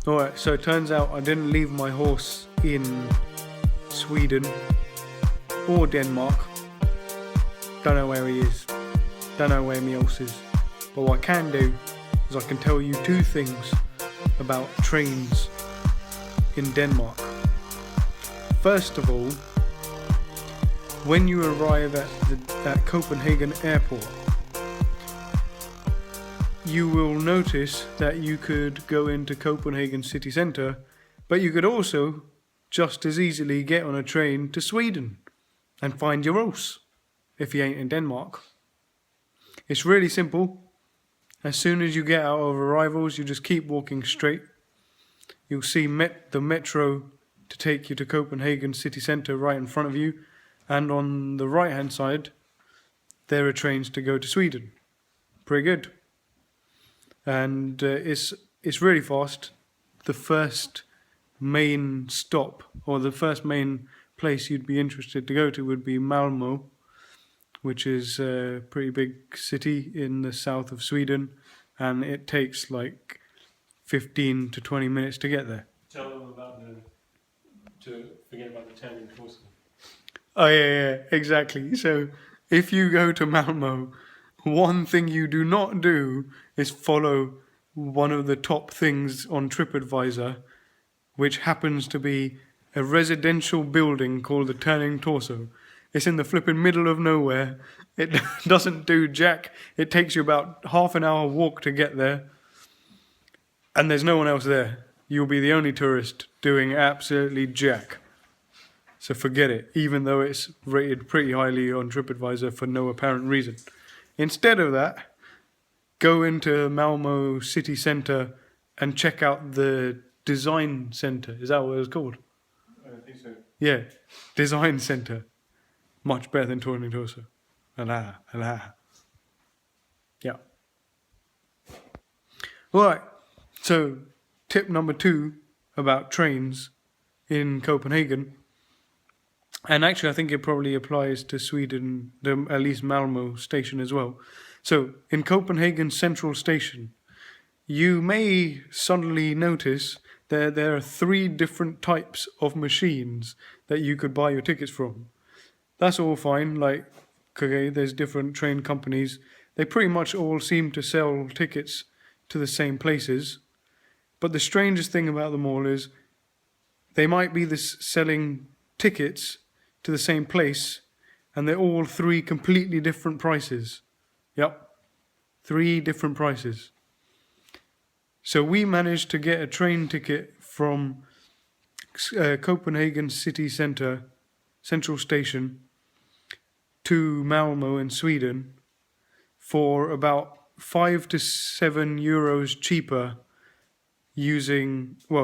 Alright, so it turns out I didn't leave my horse in Sweden or Denmark. Don't know where he is. Don't know where my horse is. But what I can do is I can tell you two things about trains in Denmark. First of all, when you arrive at Copenhagen airport, you will notice that you could go into Copenhagen city centre, but you could also just as easily get on a train to Sweden and find your horse if you ain't in Denmark. It's really simple. As soon as you get out of arrivals, you just keep walking straight. You'll see the metro to take you to Copenhagen city centre right in front of you, and on the right hand side there are trains to go to Sweden. Pretty good. And it's really fast. The first main stop, or the first main place you'd be interested to go to, would be Malmö, which is a pretty big city in the south of Sweden, and it takes like 15 to 20 minutes to get there. Tell them about to forget about the turning torso. Oh yeah, exactly. So if you go to Malmö, one thing you do not do is follow one of the top things on TripAdvisor, which happens to be a residential building called the Turning Torso. It's in the flipping middle of nowhere. It doesn't do jack. It takes you about half an hour walk to get there, and there's no one else there. You'll be the only tourist doing absolutely jack. So forget it, even though it's rated pretty highly on TripAdvisor for no apparent reason. Instead of that, go into Malmö city centre and check out the design centre. Is that what it was called? I think so. Yeah, design centre. Much better than Turning Torso. Allah. Yeah. Alright, so tip number 2 about trains in Copenhagen. And actually I think it probably applies to Sweden, at least Malmö station as well. So in Copenhagen Central Station, you may suddenly notice that there are 3 different types of machines that you could buy your tickets from. That's all fine, like, okay, there's different train companies. They pretty much all seem to sell tickets to the same places. But the strangest thing about them all is they might be selling tickets to the same place, and they're all 3 completely different prices. Yep, 3 different prices. So we managed to get a train ticket from Copenhagen city centre, central station, to Malmö in Sweden for about 5 to 7 euros cheaper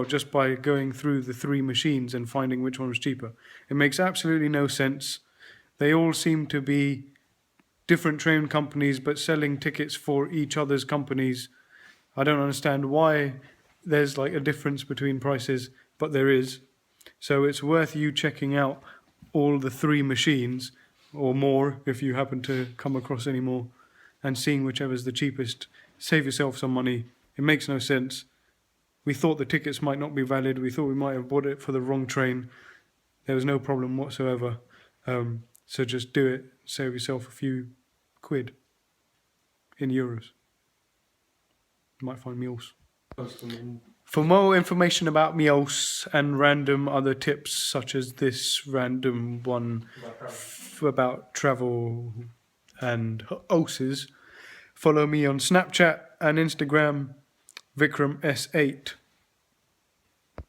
just by going through the 3 machines and finding which one was cheaper. It makes absolutely no sense. They all seem to be different train companies but selling tickets for each other's companies. I don't understand why there's like a difference between prices, but there is. So it's worth you checking out all the 3 machines, or more if you happen to come across any more, and seeing whichever's the cheapest. Save yourself some money. It makes no sense. We thought the tickets might not be valid. We thought we might have bought it for the wrong train. There was no problem whatsoever. So just do it. Save yourself a few quid in euros. You might find meals. For more information about meals and random other tips, such as this random one about travel and horses, follow me on Snapchat and Instagram, Vikram S8.